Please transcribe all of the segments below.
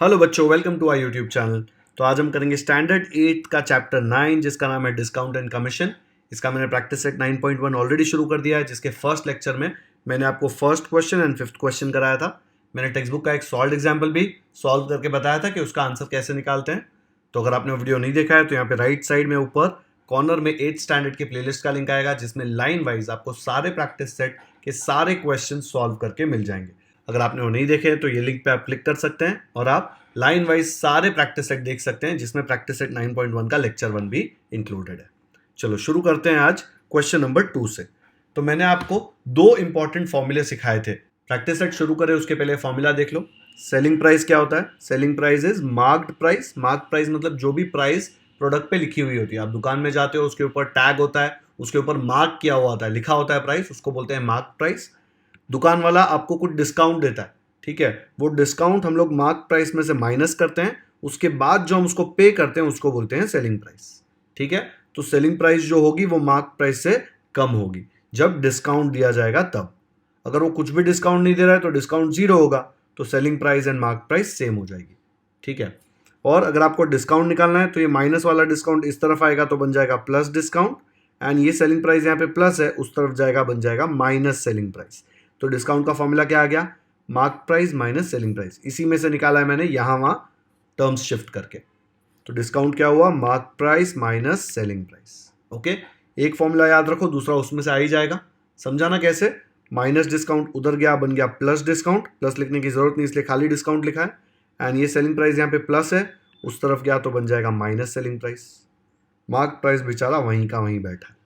Hello बच्चों, welcome to our YouTube channel. तो आज हम करेंगे स्टैंडर्ड 8 का चैप्टर 9 जिसका नाम है डिस्काउंट एंड कमीशन। इसका मैंने प्रैक्टिस सेट 9.1 ऑलरेडी शुरू कर दिया है, जिसके फर्स्ट लेक्चर में मैंने आपको first question and fifth question कराया था। मैंने टेक्स्ट बुक का एक सॉल्व एग्जाम्पल भी सॉल्व करके बताया था कि उसका आंसर कैसे निकालते हैं। तो अगर आपने वीडियो नहीं देखा है तो यहाँ पे राइट साइड में ऊपर कॉर्नर में 8 स्टैंडर्ड की प्लेलिस्ट का लिंक आएगा, जिसमें लाइन वाइज आपको सारे प्रैक्टिस सेट के सारे क्वेश्चन सॉल्व करके मिल जाएंगे। अगर आपने वो नहीं देखे तो ये लिंक पे आप क्लिक कर सकते हैं और आप लाइन वाइज सारे प्रैक्टिस सेट देख सकते हैं, जिसमें प्रैक्टिस सेट 9.1 का लेक्चर 1 भी इंक्लूडेड है। चलो शुरू करते हैं आज क्वेश्चन नंबर 2 से। तो मैंने आपको दो इंपॉर्टेंट फॉर्मूले सिखाए थे। प्रैक्टिस सेट शुरू करें उसके पहले फॉर्मूला देख लो। सेलिंग प्राइस क्या होता है? Selling price is marked price. Marked price मतलब जो भी प्राइस प्रोडक्ट पे लिखी हुई होती है। आप दुकान में जाते हो, उसके ऊपर टैग होता है, उसके ऊपर मार्क किया हुआ होता है, लिखा होता है प्राइस, उसको बोलते हैं मार्क प्राइस। दुकान वाला आपको कुछ डिस्काउंट देता है, ठीक है, वो डिस्काउंट हम लोग मार्क प्राइस में से माइनस करते हैं, उसके बाद जो हम उसको पे करते हैं उसको बोलते हैं सेलिंग प्राइस। ठीक है, तो सेलिंग प्राइस जो होगी वो मार्क प्राइस से कम होगी जब डिस्काउंट दिया जाएगा तब। अगर वो कुछ भी डिस्काउंट नहीं दे रहा है तो डिस्काउंट जीरो होगा, तो selling price and mark price same हो जाएगी। ठीक है, और अगर आपको डिस्काउंट निकालना है तो ये माइनस वाला डिस्काउंट इस तरफ आएगा तो बन जाएगा प्लस डिस्काउंट, एंड ये सेलिंग प्राइस यहाँ पे प्लस है, उस तरफ जाएगा बन जाएगा माइनस सेलिंग प्राइस। तो डिस्काउंट का फॉर्मूला क्या आ गया? Mark price minus selling price. इसी में से निकाला है मैंने यहाँ वहाँ टर्म्स शिफ्ट करके। तो डिस्काउंट क्या हुआ? Mark price minus selling price. Okay, एक फॉर्मूला याद रखो, दूसरा उसमें से आ ही जाएगा। समझाना कैसे? माइनस डिस्काउंट उधर गया, बन गया प्लस डिस्काउंट। प्लस लिखने की जरूरत नहीं, इसलिए खाली डिस्काउंट लिखा है। एंड ये सेलिंग प्राइस यहाँ पे प्लस है, उस तरफ गया तो बन जाएगा minus selling price. Mark price बेचारा वहीं का वहीं बैठा है।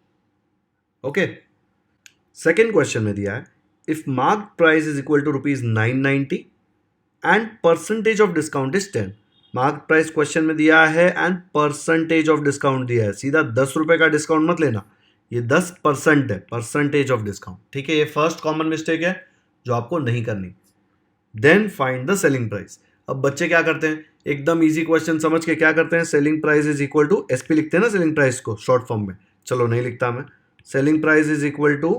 ओके, सेकेंड क्वेश्चन में दिया है if mark price is equal to rupees 990 and percentage of discount is 10। Mark price question में दिया है एंड परसेंटेज ऑफ डिस्काउंट दिया है। सीधा 10 रुपए का डिस्काउंट मत लेना, ये 10% है, परसेंटेज ऑफ डिस्काउंट। ठीक है, ये फर्स्ट कॉमन मिस्टेक है जो आपको नहीं करनी। Then find the selling price. अब बच्चे क्या करते हैं, एकदम इजी क्वेश्चन समझ के क्या करते हैं, selling price is equal to SP लिखते हैं ना सेलिंग प्राइस को शॉर्ट फॉर्म में। चलो नहीं लिखता मैं। Selling price is equal to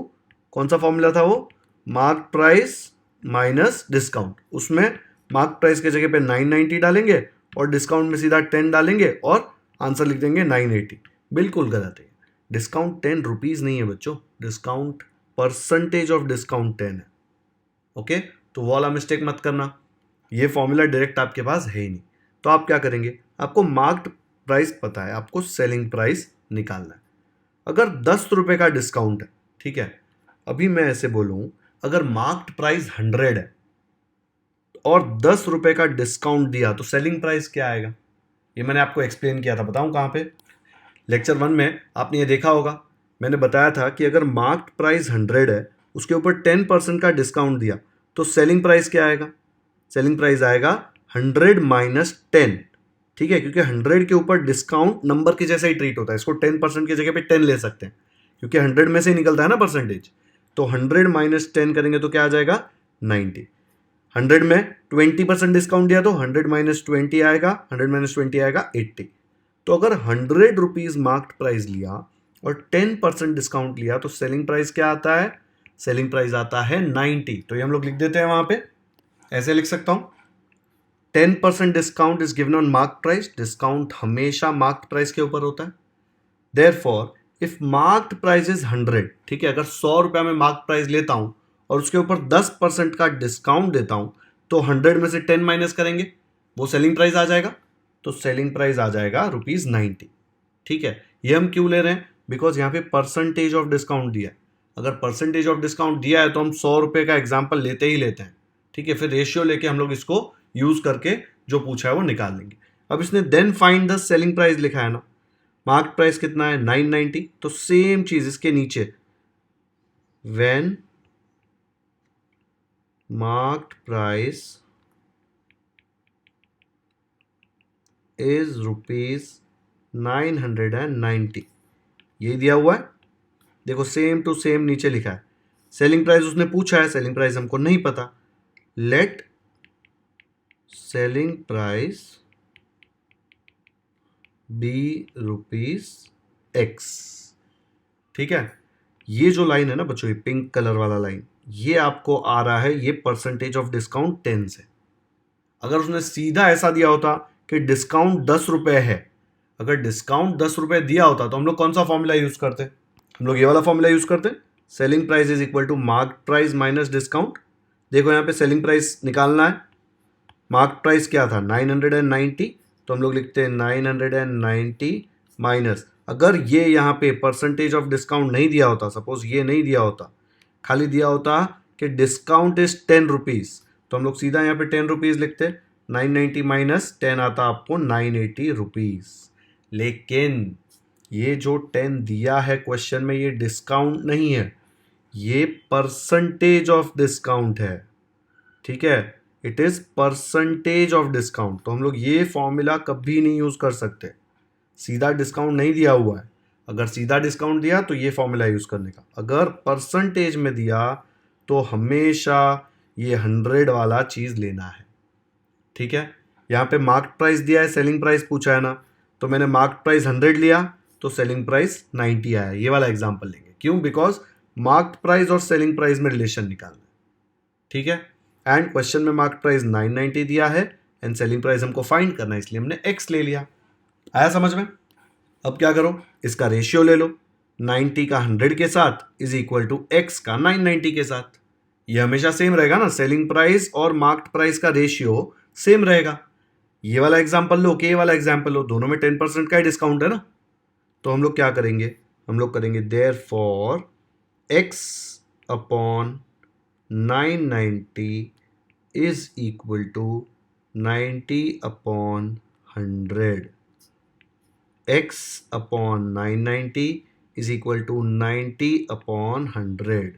कौन सा फॉर्मूला था वो? Mark price minus discount. उसमें मार्क प्राइस के जगह पे 990 डालेंगे और डिस्काउंट में सीधा 10 डालेंगे और आंसर लिख देंगे 980। बिल्कुल गलत है। डिस्काउंट 10 रुपीज नहीं है बच्चों, डिस्काउंट परसेंटेज ऑफ डिस्काउंट 10 है। ओके, तो वो वाला मिस्टेक मत करना। ये फॉर्मूला डायरेक्ट आपके पास है ही नहीं, तो आप क्या करेंगे? आपको मार्क्ड प्राइस पता है, आपको सेलिंग प्राइस निकालना है। अगर 10 रुपए का डिस्काउंट है, ठीक है, अभी मैं ऐसे बोलूं, अगर मार्क्ड प्राइस 100 है और 10 रुपए का डिस्काउंट दिया तो सेलिंग प्राइस क्या आएगा? ये मैंने आपको एक्सप्लेन किया था, बताऊं कहां पे? लेक्चर 1 में आपने ये देखा होगा। मैंने बताया था कि अगर मार्क्ड प्राइस 100 है, उसके ऊपर 10% का डिस्काउंट दिया तो सेलिंग प्राइस क्या आएगा? सेलिंग प्राइस आएगा 100 माइनस 10। ठीक है, क्योंकि 100 के ऊपर डिस्काउंट नंबर के जैसा ही ट्रीट होता है, इसको 10% की जगह पे 10 ले सकते हैं क्योंकि 100 में से ही निकलता है ना परसेंटेज। तो 100 माइनस 10 करेंगे तो क्या आ जाएगा? 90। 100 में 20% डिस्काउंट दिया तो 100 माइनस 20 आएगा, 100 माइनस 20 आएगा 80। तो अगर 100 रुपीज मार्क्ड प्राइस लिया और 10% डिस्काउंट लिया तो सेलिंग प्राइस क्या आता है? सेलिंग प्राइस आता है 90। तो ये हम लोग लिख देते हैं वहां पे, ऐसे लिख सकता हूं, 10% discount is given on mark price. Discount हमेशा मार्क्ड प्राइस के ऊपर होता है। Therefore if marked price is 100, ठीक है, अगर 100 रुपया में मार्क प्राइस लेता हूं और उसके ऊपर 10% का डिस्काउंट देता हूं तो 100 में से 10 माइनस करेंगे, वो सेलिंग प्राइस आ जाएगा। तो सेलिंग प्राइस आ जाएगा रुपीज 90। ठीक है, ये हम क्यों ले रहे हैं? बिकॉज यहाँ पे परसेंटेज ऑफ डिस्काउंट दिया है। अगर परसेंटेज ऑफ डिस्काउंट दिया है तो हम 100 रुपए का एग्जाम्पल लेते ही लेते हैं। ठीक है, फिर रेशियो लेके हम लोग इसको यूज करके जो पूछा है वो निकाल लेंगे। अब इसने then find the selling price लिखा है ना, मार्क प्राइस कितना है? 990। तो सेम चीज इसके नीचे, when marked price is rupees 990, ये दिया हुआ है। देखो सेम टू सेम नीचे लिखा है। सेलिंग प्राइस उसने पूछा है, सेलिंग प्राइस हमको नहीं पता। Let selling price be rupees एक्स। ठीक है, ये जो लाइन है ना बच्चों, ये पिंक कलर वाला लाइन, ये आपको आ रहा है, ये परसेंटेज ऑफ डिस्काउंट 10 से। अगर उसने सीधा ऐसा दिया होता कि डिस्काउंट 10 रुपये है, अगर डिस्काउंट 10 रुपये दिया होता तो हम लोग कौन सा फॉर्मूला यूज करते? हम लोग ये वाला फॉर्मूला यूज करते, selling price is equal to mark price minus discount. देखो यहाँ पे सेलिंग प्राइस निकालना है, मार्क प्राइस क्या था 990, तो हम लोग लिखते हैं 990 माइनस, अगर ये यहाँ पे परसेंटेज ऑफ डिस्काउंट नहीं दिया होता, सपोज ये नहीं दिया होता, खाली दिया होता कि डिस्काउंट इज 10 रुपीज़, तो हम लोग सीधा यहाँ पे 10 रुपीज़ लिखते, 990 माइनस 10 आता आपको 980 रुपीज़। लेकिन ये जो 10 दिया है क्वेश्चन में, ये डिस्काउंट नहीं है, ये परसेंटेज ऑफ डिस्काउंट है, ठीक है, it is percentage of discount. तो हम लोग ये फॉर्मूला कभी नहीं यूज कर सकते, सीधा डिस्काउंट नहीं दिया हुआ है। अगर सीधा डिस्काउंट दिया तो ये फॉर्मूला यूज करने का, अगर परसेंटेज में दिया तो हमेशा ये 100 वाला चीज लेना है, ठीक है। यहाँ पे मार्क प्राइस दिया है, सेलिंग प्राइस पूछा है ना, तो मैंने मार्क प्राइस 100 लिया तो सेलिंग प्राइस 90 आया। ये वाला एग्जाम्पल लेंगे, क्यों? बिकॉज मार्क प्राइस और सेलिंग प्राइस में रिलेशन निकालना है, ठीक है। एंड क्वेश्चन में मार्क प्राइस 990 दिया है एंड सेलिंग प्राइस हमको फाइंड करना है, इसलिए हमने x ले लिया। आया समझ में? अब क्या करो, इसका रेशियो ले लो, 90 का 100 के साथ इज इक्वल टू x का 990 के साथ। ये हमेशा सेम रहेगा ना, सेलिंग प्राइस और मार्क्ड प्राइस का रेशियो सेम रहेगा। ये वाला एग्जाम्पल लो कि ये वाला एग्जाम्पल लो, दोनों में 10% का ही डिस्काउंट है ना। तो हम लोग क्या करेंगे, हम लोग करेंगे therefore x upon 990 is equal to 90 upon 100, x upon 990 is equal to 90 upon 100।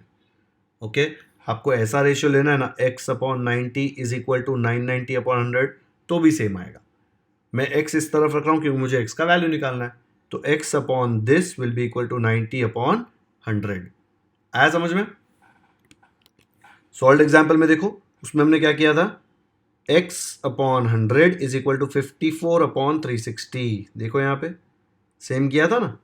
Okay, आपको ऐसा रेशियो लेना है ना, x upon 90 is equal to 990 upon 100, तो भी सेम आएगा। मैं x इस तरफ रख रहा हूँ क्योंकि मुझे x का वैल्यू निकालना है, तो x upon this will be equal to 90 upon 100। आया समझ में? सॉल्व एग्जाम्पल में देखो, उसमें हमने क्या किया था, x upon 100 is equal to 54 upon 360। देखो यहाँ पे सेम किया था ना,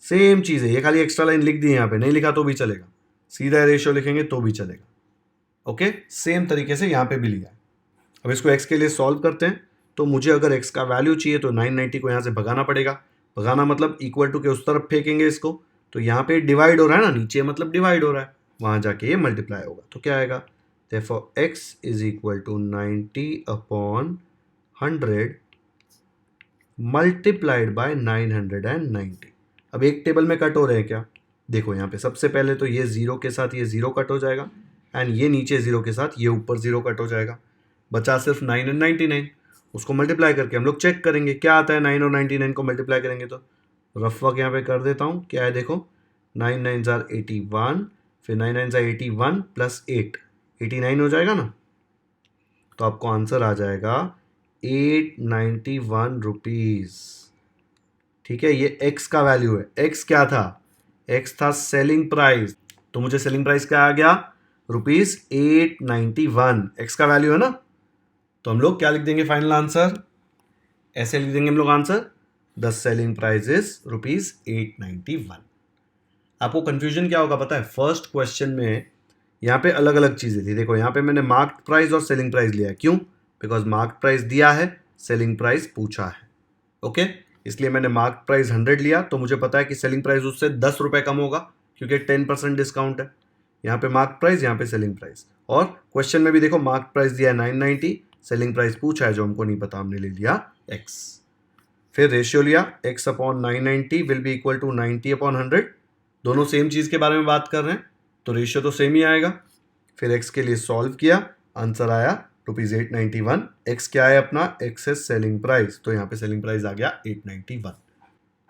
सेम चीज़ है, ये खाली एक्स्ट्रा लाइन लिख दी है, यहाँ पे नहीं लिखा तो भी चलेगा, सीधा रेशियो लिखेंगे तो भी चलेगा। ओके, सेम तरीके से यहाँ पे भी लिया है। अब इसको x के लिए सॉल्व करते हैं, तो मुझे अगर x का वैल्यू चाहिए तो 990 को यहाँ से भगाना पड़ेगा। भगाना मतलब इक्वल टू के उस तरफ फेंकेंगे इसको, तो यहाँ पे डिवाइड हो रहा है ना, नीचे मतलब डिवाइड हो रहा है, वहाँ जाके ये मल्टीप्लाई होगा, तो क्या आएगा, therefore x is equal to 90 upon 100 multiplied by 990। अब एक टेबल में कट हो रहे हैं क्या, देखो यहाँ पे सबसे पहले तो ये 0 के साथ ये 0 कट हो जाएगा, एंड ये नीचे 0 के साथ ये ऊपर 0 कट हो जाएगा, बचा सिर्फ 9 और 99। उसको मल्टीप्लाई करके हम लोग चेक करेंगे क्या आता है, 9 और 99 को मल्टीप्लाई करेंगे तो रफ वर्क यहाँ पे कर देता हूँ, क्या है देखो, 9 9 जार 81, फिर 9 9 जार 81 प्लस 8 89 हो जाएगा ना, तो आपको आंसर आ जाएगा 891 रुपीज़, ठीक है। ये x का वैल्यू है, x क्या था, x था सेलिंग प्राइस, तो मुझे सेलिंग प्राइस क्या आ गया, रुपीज़ 891, x का वैल्यू है ना। तो हम लोग क्या लिख देंगे फाइनल आंसर, ऐसे लिख देंगे हम लोग answer, the selling price is rupees 891। आपको कंफ्यूजन क्या होगा पता है, फर्स्ट क्वेश्चन में यहाँ पे अलग अलग चीज़ें थी। देखो यहाँ पे मैंने मार्क्ड प्राइस और सेलिंग प्राइस लिया है, क्यों? बिकॉज मार्क्ड प्राइस दिया है, सेलिंग प्राइस पूछा है, ओके। इसलिए मैंने मार्क्ड प्राइस 100 लिया, तो मुझे पता है कि सेलिंग प्राइस उससे 10 रुपये कम होगा क्योंकि 10% डिस्काउंट है। यहाँ पे मार्क्ड प्राइस, यहाँ पे सेलिंग प्राइस, और क्वेश्चन में भी देखो मार्क्ड प्राइस दिया है 990, सेलिंग प्राइस पूछा है जो हमको नहीं पता, हमने ले लिया x। फिर रेशियो लिया, x upon 990 will be equal to 90 upon 100, दोनों सेम चीज़ के बारे में बात कर रहे हैं तो रेशियो तो सेम ही आएगा। फिर x के लिए सॉल्व किया, आंसर आया रुपीज़ 891। x क्या है अपना, x है सेलिंग प्राइस, तो यहाँ पे सेलिंग प्राइस आ गया 891।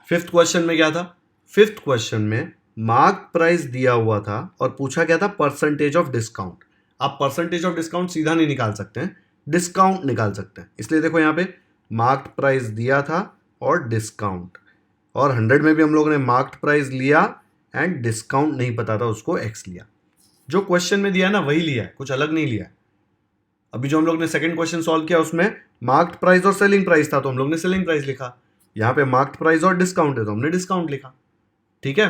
फिफ्थ क्वेश्चन में क्या था, फिफ्थ क्वेश्चन में मार्क प्राइस दिया हुआ था और पूछा गया था परसेंटेज ऑफ डिस्काउंट। आप परसेंटेज ऑफ डिस्काउंट सीधा नहीं निकाल सकते हैं, डिस्काउंट निकाल सकते हैं। इसलिए देखो यहाँ पे मार्क्ड प्राइस दिया था और डिस्काउंट, और 100 में भी हम लोगों ने मार्क्ड प्राइस लिया एंड डिस्काउंट नहीं पता था, उसको x लिया। जो क्वेश्चन में दिया है ना वही लिया है, कुछ अलग नहीं लिया है। अभी जो हम लोग ने सेकंड क्वेश्चन सॉल्व किया उसमें मार्क्ड प्राइस और सेलिंग प्राइस था, तो हम लोग ने सेलिंग प्राइस लिखा। यहाँ पे मार्क्ड प्राइस और डिस्काउंट है तो हमने डिस्काउंट लिखा, ठीक है।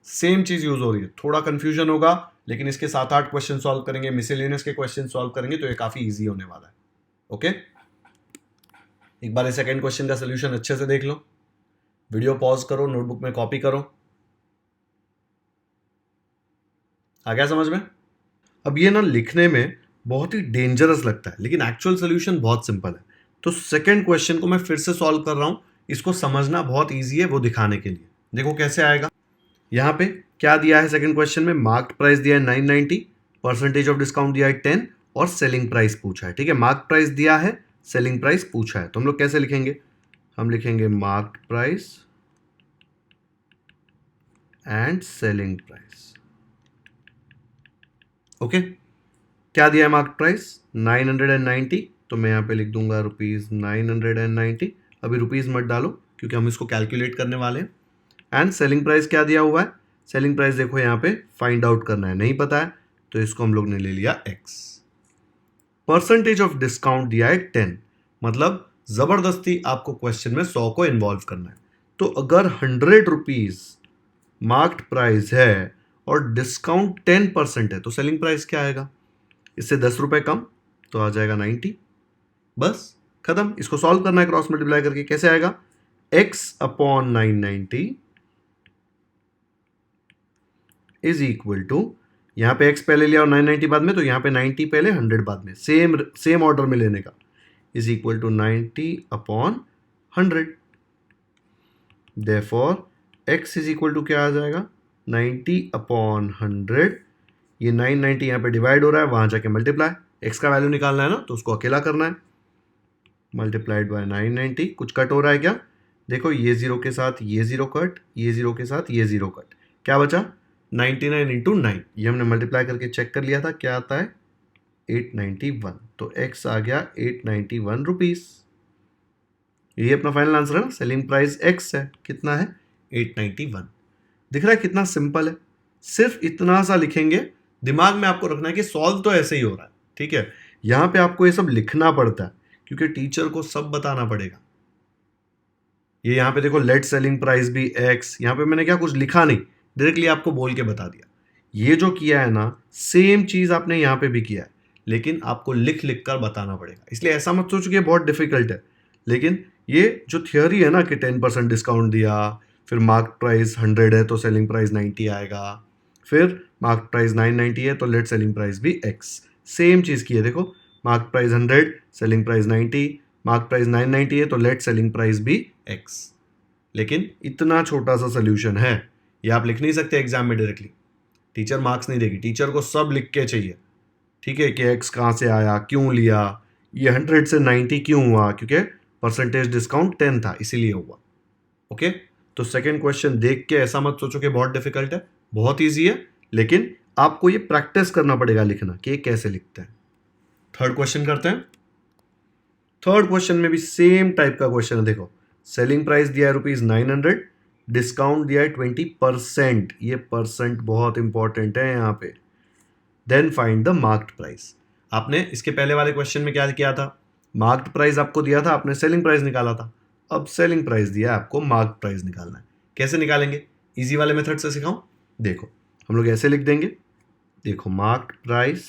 सेम चीज यूज हो रही है, थोड़ा कंफ्यूजन होगा लेकिन इसके 7-8 क्वेश्चन सॉल्व करेंगे, मिसलेनियस के क्वेश्चन सॉल्व करेंगे तो ये काफी ईजी होने वाला है। ओके, एक बार सेकंड क्वेश्चन का सोल्यूशन अच्छे से देख लो, वीडियो पॉज करो, नोटबुक में कॉपी करो। आ गया समझ में? अब ये ना लिखने में बहुत ही डेंजरस लगता है, लेकिन एक्चुअल सोल्यूशन बहुत सिंपल है। तो सेकंड क्वेश्चन को मैं फिर से सॉल्व कर रहा हूं, इसको समझना बहुत ईजी है वो दिखाने के लिए। देखो कैसे आएगा। यहां पे क्या दिया है सेकंड क्वेश्चन में, मार्क्ड प्राइस दिया है 990, परसेंटेज ऑफ डिस्काउंट दिया है 10 और सेलिंग प्राइस पूछा है। ठीक है, मार्क प्राइस दिया है, सेलिंग प्राइस पूछा है, तो हम लोग कैसे लिखेंगे, हम लिखेंगे marked price and selling price. Okay, क्या दिया है मार्क प्राइस 990, तो मैं यहाँ पे लिख दूंगा ₹990। अभी रुपीज मत डालो क्योंकि हम इसको कैलकुलेट करने वाले हैं। एंड सेलिंग प्राइस क्या दिया हुआ है, सेलिंग प्राइस देखो यहाँ पे फाइंड आउट करना है, नहीं पता है तो इसको हम लोग ने ले लिया x। परसेंटेज ऑफ डिस्काउंट दिया है 10, मतलब जबरदस्ती आपको क्वेश्चन में 100 को इन्वॉल्व करना है। तो अगर 100 रुपीज मार्क्ड प्राइस है और डिस्काउंट 10% है तो सेलिंग प्राइस क्या आएगा, इससे 10 रुपए कम, तो आ जाएगा 90। बस खत्म, इसको सॉल्व करना है क्रॉस मल्टीप्लाई करके। कैसे आएगा, x upon 990 is equal to, यहां पे x पहले लिया और 990 बाद में, तो यहां पे 90 पहले 100 बाद में, सेम ऑर्डर में लेने का, is equal to 90 upon 100। Therefore x is equal to क्या आ जाएगा, 90 अपॉन 100। ये 990 यहाँ पे डिवाइड हो रहा है, वहां जाके मल्टीप्लाई, x का वैल्यू निकालना है ना तो उसको अकेला करना है, मल्टीप्लाइड बाय 990। कुछ कट हो रहा है क्या, देखो ये जीरो के साथ ये जीरो कट, ये जीरो के साथ ये जीरो कट, क्या बचा 99 इंटू 9, ये हमने मल्टीप्लाई करके चेक कर लिया था, क्या आता है 891, तो x आ गया 891 रुपीज। ये अपना फाइनल आंसर है ना, सेलिंग प्राइस x है, कितना है 891। दिख रहा है कितना सिंपल है, सिर्फ इतना सा लिखेंगे। दिमाग में आपको रखना है कि सॉल्व तो ऐसे ही हो रहा है, ठीक है, यहां पे आपको ये सब लिखना पड़ता है क्योंकि टीचर को सब बताना पड़ेगा। ये यहां पे देखो लेट सेलिंग प्राइस भी x, यहां पे मैंने क्या कुछ लिखा नहीं, डायरेक्टली आपको बोल के बता दिया। ये जो किया है ना सेम चीज आपने यहां पे भी किया है, लेकिन आपको लिख लिख कर बताना पड़ेगा। इसलिए ऐसा मत सोचो कि बहुत डिफिकल्ट है, लेकिन ये जो थियोरी है ना कि 10% डिस्काउंट दिया, फिर मार्क प्राइस 100 है तो सेलिंग प्राइस 90 आएगा, फिर मार्क प्राइस 990 है तो लेट सेलिंग प्राइस भी x, सेम चीज की है। देखो mark price 100, selling price 90, mark price 990 है तो लेट सेलिंग प्राइस भी x। लेकिन इतना छोटा सा सोल्यूशन है, ये आप लिख नहीं सकते एग्जाम में डायरेक्टली, टीचर मार्क्स नहीं देगी, टीचर को सब लिख के चाहिए। ठीक है, कि x कहाँ से आया, क्यों लिया, ये 100 से 90 क्यों हुआ, क्योंकि परसेंटेज डिस्काउंट 10 था इसीलिए हुआ। ओके, तो सेकेंड क्वेश्चन देख के ऐसा मत सोचो कि बहुत डिफिकल्ट है, बहुत ईजी है, लेकिन आपको ये प्रैक्टिस करना पड़ेगा लिखना कि ये कैसे लिखते हैं। थर्ड क्वेश्चन करते हैं। थर्ड क्वेश्चन में भी सेम टाइप का क्वेश्चन है। देखो सेलिंग प्राइस दिया है ₹900, डिस्काउंट दिया है 20%, ये परसेंट बहुत इंपॉर्टेंट है यहाँ पे। Then find the marked price. आपने इसके पहले वाले क्वेश्चन में क्या किया था, मार्क्ड प्राइस आपको दिया था, आपने सेलिंग प्राइस निकाला था। अब सेलिंग प्राइस दिया है, आपको मार्क्ड प्राइस निकालना है। कैसे निकालेंगे, इजी वाले मेथड से सिखाऊं। देखो हम लोग ऐसे लिख देंगे, देखो marked price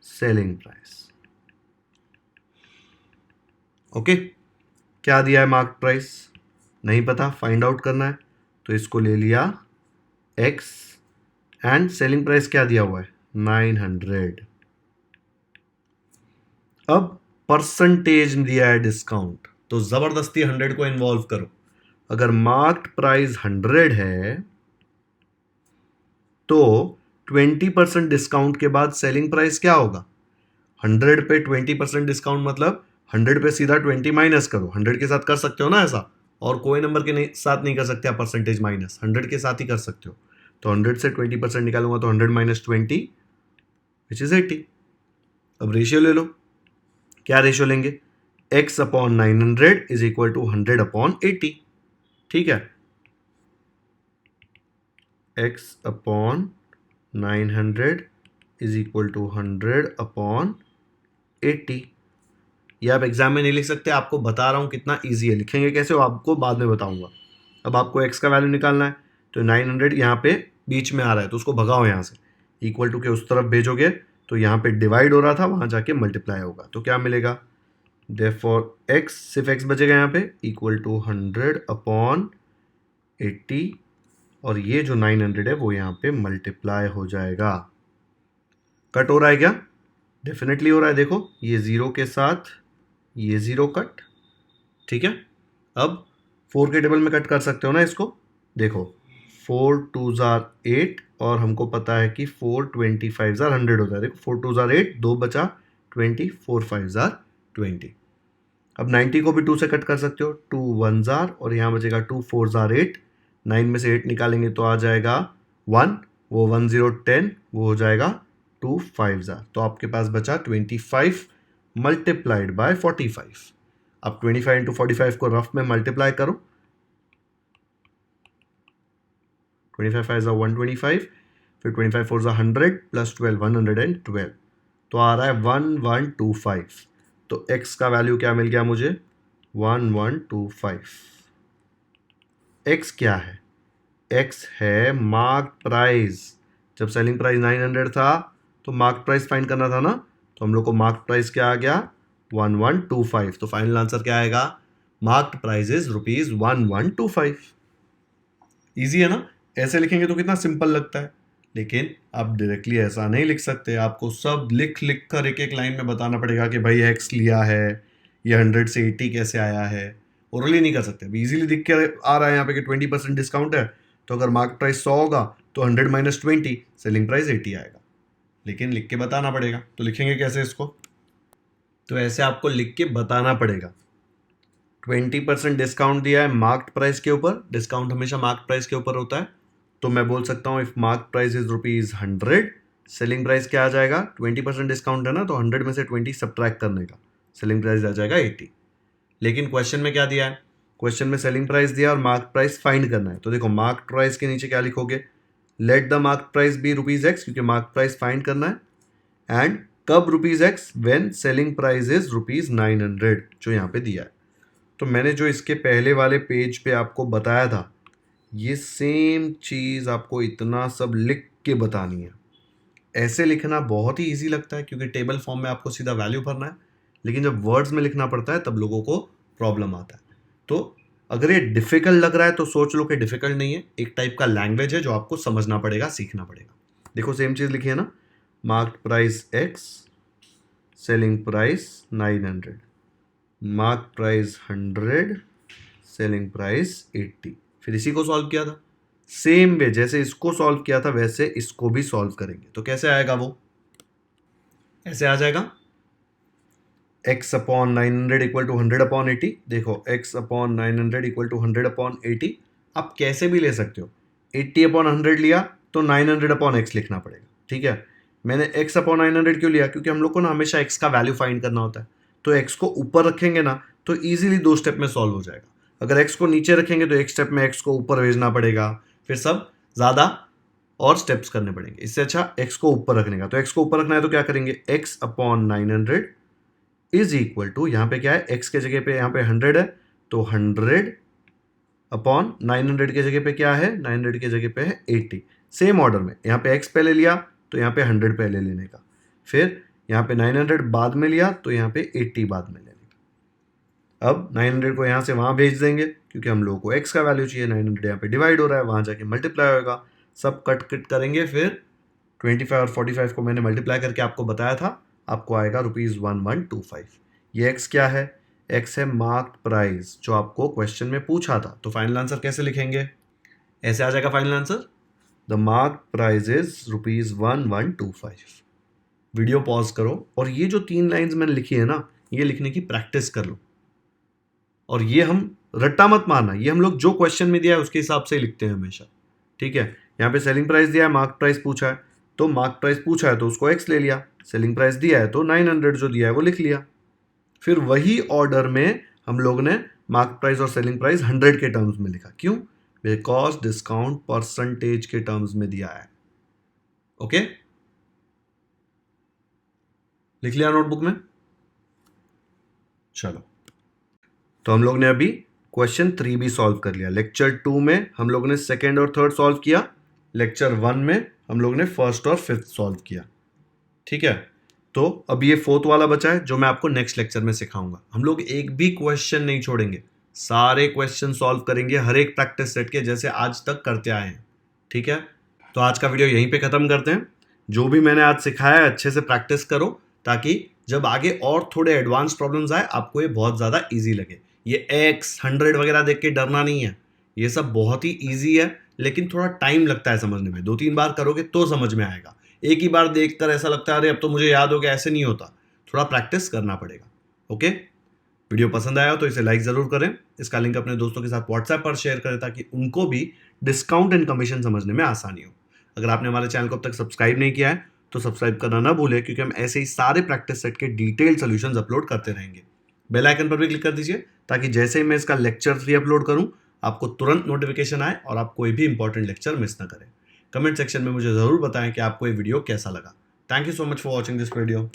selling price. Okay, क्या दिया है मार्क प्राइस, नहीं पता, फाइंड आउट करना है, तो इसको ले लिया x एंड सेलिंग प्राइस क्या दिया हुआ है 900। अब परसेंटेज दिया है डिस्काउंट, तो जबरदस्ती 100 को इन्वॉल्व करो। अगर मार्क्ड प्राइस 100 है तो 20% डिस्काउंट के बाद सेलिंग प्राइस क्या होगा, 100 पे 20% डिस्काउंट मतलब 100 पे सीधा 20 माइनस करो। 100 के साथ कर सकते हो ना ऐसा, और कोई नंबर के साथ नहीं कर सकते आप परसेंटेज माइनस, 100 के साथ ही कर सकते हो। तो 100 से 20% निकालूंगा तो 100 माइनस 20 विच इज 80। अब रेशियो ले लो, क्या रेशियो लेंगे, x upon 900 is equal to 100 upon 80। ठीक है, x upon 900 is equal to 100 upon 80। ये आप एग्जाम में नहीं लिख सकते, आपको बता रहा हूं कितना इजी है। लिखेंगे कैसे वो आपको बाद में बताऊंगा। अब आपको x का वैल्यू निकालना है, तो 900 यहाँ पे बीच में आ रहा है तो उसको भगाओ यहाँ से, इक्वल टू के उस तरफ भेजोगे तो यहाँ पे डिवाइड हो रहा था, वहाँ जाके मल्टीप्लाई होगा, तो क्या मिलेगा, देयरफॉर x, सिर्फ x बचेगा यहाँ पे, इक्वल टू 100/80, और ये जो 900 है वो यहाँ पे मल्टीप्लाई हो जाएगा। कट हो रहा है क्या? डेफिनेटली हो रहा है। देखो ये 0 के साथ ये 0 कट, ठीक है। अब 4 के टेबल में कट कर सकते हो ना इसको। देखो 4 2s are 8, और हमको पता है कि 4 25s are 100 होता है। देखो 4 2s are 8, 2 बचा 20, 4 5s are 20। अब 90 को भी 2 से कट कर सकते हो, 2 1s are, और यहाँ बचेगा 2 4s are 8, 9 में से 8 निकालेंगे तो आ जाएगा 1, वो 1 0 10, वो हो जाएगा 2 5s are। तो आपके पास बचा 25 मल्टीप्लाइड बाय 45। अब 25 इंटू 45 को रफ में मल्टीप्लाई करो, 25 5 is 125, फिर 25 4 is 100 प्लस 12 112, तो आ रहा है 1125। तो x का वैल्यू क्या मिल गया मुझे, 1125। x क्या है, x है मार्क प्राइस। जब सेलिंग प्राइस 900 था तो मार्क प्राइस फाइंड करना था ना, तो हम लोग को मार्क प्राइस क्या आ गया, 1125। तो फाइनल आंसर क्या आएगा, मार्क्ड प्राइस इज ₹1125। इजी है ना? ऐसे लिखेंगे तो कितना सिंपल लगता है, लेकिन आप डायरेक्टली ऐसा नहीं लिख सकते। आपको सब लिख लिख कर एक एक लाइन में बताना पड़ेगा कि भाई एक्स लिया है, ये 100 से 80 कैसे आया है। ओरली नहीं कर सकते। अभी इजीली दिख के आ रहा है यहाँ पे कि 20% डिस्काउंट है, तो अगर मार्क प्राइस 100 होगा तो 100 माइनस 20, सेलिंग प्राइस 80 आएगा, लेकिन लिख के बताना पड़ेगा। तो लिखेंगे कैसे इसको, तो ऐसे आपको लिख के बताना पड़ेगा। 20% डिस्काउंट दिया है मार्क्ड प्राइस के ऊपर, डिस्काउंट हमेशा मार्क्ड प्राइस के ऊपर होता है, तो मैं बोल सकता हूँ if mark price is ₹100, selling price क्या आ जाएगा, 20% डिस्काउंट है ना, तो 100 में से 20 सब्ट्रैक्ट करने का, सेलिंग प्राइस आ जाएगा 80। लेकिन क्वेश्चन में क्या दिया है, क्वेश्चन में सेलिंग प्राइस दिया और मार्क प्राइस फाइंड करना है। तो देखो मार्क प्राइस के नीचे क्या लिखोगे, let the mark price be ₹X, क्योंकि मार्क प्राइस फाइंड करना है, एंड कब ₹X, when selling price is ₹900, जो यहाँ पे दिया है। तो मैंने जो इसके पहले वाले पेज पे आपको बताया था, ये सेम चीज़ आपको इतना सब लिख के बतानी है। ऐसे लिखना बहुत ही इजी लगता है क्योंकि टेबल फॉर्म में आपको सीधा वैल्यू भरना है, लेकिन जब वर्ड्स में लिखना पड़ता है तब लोगों को प्रॉब्लम आता है। तो अगर ये डिफ़िकल्ट लग रहा है तो सोच लो कि डिफ़िकल्ट नहीं है, एक टाइप का लैंग्वेज है जो आपको समझना पड़ेगा, सीखना पड़ेगा। देखो सेम चीज़ लिखी है ना, marked price x, selling price 900, mark price 100, selling price 80। फिर इसी को सॉल्व किया था, सेम वे जैसे इसको सॉल्व किया था वैसे इसको भी सॉल्व करेंगे। तो कैसे आएगा वो, ऐसे आ जाएगा x अपॉन 900 इक्वल टू 100/80। देखो x अपॉन 900 इक्वल टू 100/80 आप कैसे भी ले सकते हो। 80/100 लिया तो 900/x लिखना पड़ेगा, ठीक है। मैंने x अपॉन 900 क्यों लिया, क्योंकि हम लोग को ना हमेशा x का वैल्यू फाइंड करना होता है। तो x को ऊपर रखेंगे ना तो ईजिली 2 स्टेप में सॉल्व हो जाएगा। अगर x को नीचे रखेंगे तो एक स्टेप में x को ऊपर भेजना पड़ेगा, फिर सब ज़्यादा और स्टेप्स करने पड़ेंगे। इससे अच्छा x को ऊपर रखने का। तो x को ऊपर रखना है तो क्या करेंगे, x upon 900 is equal to, यहाँ पे क्या है, x के जगह पे यहाँ पे 100 है, तो 100 अपॉन 900 के जगह पे क्या है, 900 के जगह पे है 80। सेम ऑर्डर में यहाँ पे x पहले लिया तो यहाँ पे 100 पहले लेने का, फिर यहाँ पे 900 बाद में लिया तो यहाँ पे 80 बाद में लेने का। अब 900 को यहाँ से वहाँ भेज देंगे क्योंकि हम लोगों को x का वैल्यू चाहिए। 900 यहाँ पे डिवाइड हो रहा है, वहाँ जाके मल्टीप्लाई होगा, सब कट कट करेंगे। फिर 25 और 45 को मैंने मल्टीप्लाई करके आपको बताया था, आपको आएगा ₹1125। ये x क्या है, x है मार्क्ड प्राइस जो आपको क्वेश्चन में पूछा था। तो फाइनल आंसर कैसे लिखेंगे, ऐसे आ जाएगा final answer, the marked price is ₹1125। Video pause करो और ये जो 3 लाइंस मैंने लिखी है ना, ये लिखने की प्रैक्टिस कर लो। और ये हम रट्टा मत मारना, ये हम लोग जो क्वेश्चन में दिया है उसके हिसाब से लिखते हैं हमेशा, ठीक है। यहाँ पे सेलिंग प्राइस दिया है, मार्क प्राइस पूछा है, तो मार्क प्राइस पूछा है तो उसको x ले लिया, सेलिंग प्राइस दिया है तो 900 जो दिया है वो लिख लिया। फिर वही ऑर्डर में हम लोग ने मार्क प्राइस और सेलिंग प्राइस 100 के टर्म्स में लिखा। क्यों, बिकॉज डिस्काउंट परसेंटेज के टर्म्स में दिया है। ओके, लिख लिया नोटबुक में। चलो, तो हम लोग ने अभी क्वेश्चन 3 भी सॉल्व कर लिया। लेक्चर 2 में हम लोग ने सेकेंड और थर्ड सॉल्व किया, लेक्चर 1 में हम लोग ने फर्स्ट और फिफ्थ सॉल्व किया, ठीक है, तो अब ये फोर्थ वाला बचा है जो मैं आपको नेक्स्ट लेक्चर में सिखाऊंगा। हम लोग एक भी क्वेश्चन नहीं छोड़ेंगे, सारे क्वेश्चन सॉल्व करेंगे हर एक प्रैक्टिस सेट के, जैसे आज तक करते आए हैं। ठीक है, तो आज का वीडियो यहीं पे खत्म करते हैं। जो भी मैंने आज सिखाया है अच्छे से प्रैक्टिस करो, ताकि जब आगे और थोड़े एडवांस प्रॉब्लम्स आए आपको ये बहुत ज़्यादा ईजी लगे। ये एक्स 100 वगैरह देख के डरना नहीं है, ये सब बहुत ही ईजी है, लेकिन थोड़ा टाइम लगता है समझने में। 2-3 बार करोगे तो समझ में आएगा। एक ही बार देखकर ऐसा लगता है अरे अब तो मुझे याद हो गया, ऐसे नहीं होता, थोड़ा प्रैक्टिस करना पड़ेगा। ओके, वीडियो पसंद आया तो इसे लाइक ज़रूर करें, इसका लिंक अपने दोस्तों के साथ व्हाट्सएप पर शेयर करें ताकि उनको भी डिस्काउंट एंड कमीशन समझने में आसानी हो। अगर आपने हमारे चैनल को अब तक सब्सक्राइब नहीं किया है तो सब्सक्राइब करना ना भूलें, क्योंकि हम ऐसे ही सारे प्रैक्टिस सेट के डिटेल्ड सॉल्यूशंस अपलोड करते रहेंगे। बेल आइकन पर भी क्लिक कर दीजिए ताकि जैसे ही मैं इसका लेक्चर 3 अपलोड करूं आपको तुरंत नोटिफिकेशन आए और आप कोई भी इंपॉर्टेंट लेक्चर मिस ना करें। कमेंट सेक्शन में मुझे ज़रूर बताएं कि आपको ये वीडियो कैसा लगा। Thank you so much for watching this video.